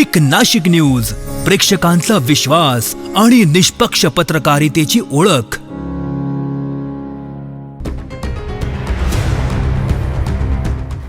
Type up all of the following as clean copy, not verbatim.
एक नाशिक न्यूज, प्रेक्षकांचा विश्वास आणि निष्पक्ष पत्रकारितेची ओळख।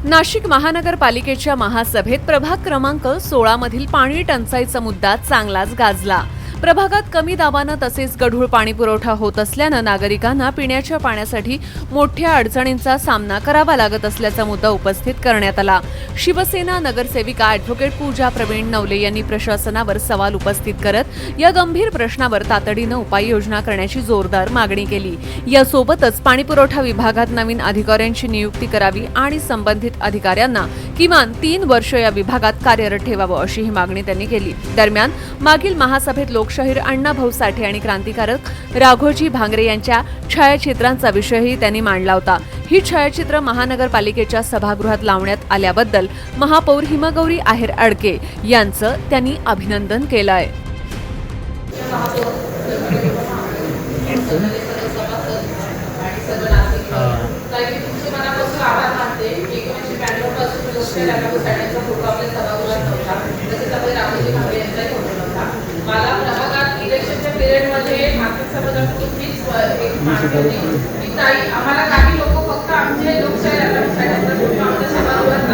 नाशिक महानगरपालिकेच्या महासभेत प्रभाग क्रमांक 16 मधील पाणी टंचाईचा मुद्दा चांगलाच गाजला। प्रभागात कमी दाबानं तसेच गढूळ पाणी पुरवठा होत असल्यानं नागरिकांना पिण्याच्या पाण्यासाठी मोठ्या अडचणींचा सामना करावा लागत असल्याचा मुद्दा उपस्थित करण्यात आला। शिवसेना नगरसेविका ॲडव्होकेट पूजा प्रवीण नवले यांनी प्रशासनावर सवाल उपस्थित करत या गंभीर प्रश्नावर तातडीनं उपाययोजना करण्याची जोरदार मागणी केली। यासोबतच पाणीपुरवठा विभागात नवीन अधिकाऱ्यांची नियुक्ती करावी आणि संबंधित अधिकाऱ्यांना किमान 3 वर्ष या विभागात कार्यरत ठेवावं अशीही मागणी त्यांनी केली। दरम्यान मागील महासभेत लोकशाहीर अण्णाभाऊ साठे आणि क्रांतिकारक राघोजी भांगरे यांच्या छायाचित्रांचा विषयही त्यांनी मांडला होता। ही छायाचित्र महानगरपालिकेच्या सभागृहात लावण्यात आल्याबद्दल महापौर हिमगौरी आहेर अडके यांचं त्यांनी अभिनंदन केलंय। मला प्रभागात इलेक्शनच्या पिरियडमध्ये मागच्या सभागृहात आम्हाला काही लोक फक्त आमचे लोकशाही आमच्या सभागृहात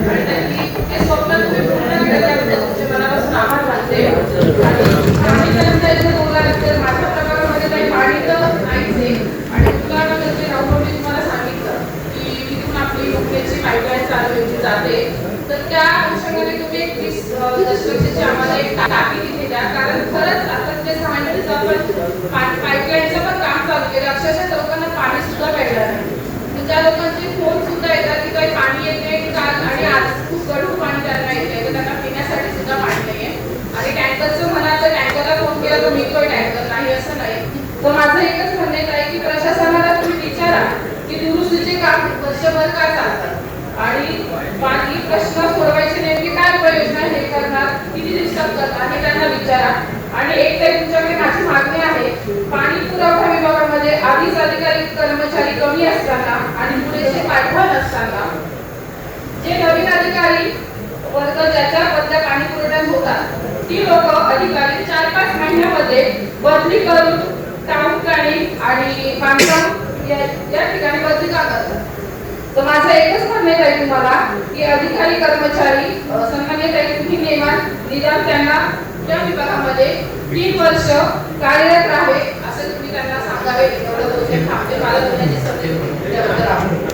आणि त्यांनी ते स्वप्न तुम्ही पूर्ण केल्याबद्दल तुमचे मनापासून आभार मानते। माझ्या प्रभागामध्ये काही पाणी तर नाहीच आहे आणि तुला राहुल तुम्हाला सांगितलं की तिथून आपली मुख्याची पाईपलाईन चालवली जाते, तर त्या अनुषंगाने तुम्ही 30 दशलक्षाची आम्हाला एक टाकी तिथे द्या, कारण खरंच आता ते सांगितलं आपण पाईपलाईनचं पण काम चालू केलं, अक्षरशः लोकांना पाणी सुद्धा भेटलं नाही। तर त्या लोकांचे फोन सुद्धा येतात की काही पाणी येत नाही आणि आज खूप गढूळ पाणी त्यांना येत नाही, तर त्यांना पिण्यासाठी सुद्धा पाणी नाही आहे। आणि टँकरचं म्हणा तर टँकरला फोन केला तर मिळतोय टँकर नाही असं नाही। तर माझं एकच म्हणणं आहे की प्रशासनाला तुम्ही विचारा की दुरुस्तीचे काम वर्षभर का चालतात आणि पाणी प्रश्न सोडवायचे नेमके काय उपाययोजना हे करणार, किती दिवसात करणार हे त्यांना विचारा। आणि एक तर तुमच्याकडे माझी मागणी आहे, पाणी पुरवठा विभागामध्ये आधीच अधिकारी कर्मचारी कमी असताना आणि पुरेसे पाठबळ नसताना जे नवीन अधिकारी वर्ग ज्याच्या बदल्या पाणी पुरवठ्यात होतात ती लोक अधिकारी 4-5 महिन्यामध्ये बदली करून टाउन प्लॅनिंग आणि बांधकाम या ठिकाणी बदली का करतात। तर माझं एकच म्हणणं आहे तुम्हाला की अधिकारी कर्मचारी सन्मान्य तुम्ही निदान त्यांना या विभागामध्ये 3 वर्ष कार्यरत राहावे असं तुम्ही त्यांना सांगावे। एवढं थांबते मला बोलण्याची संधी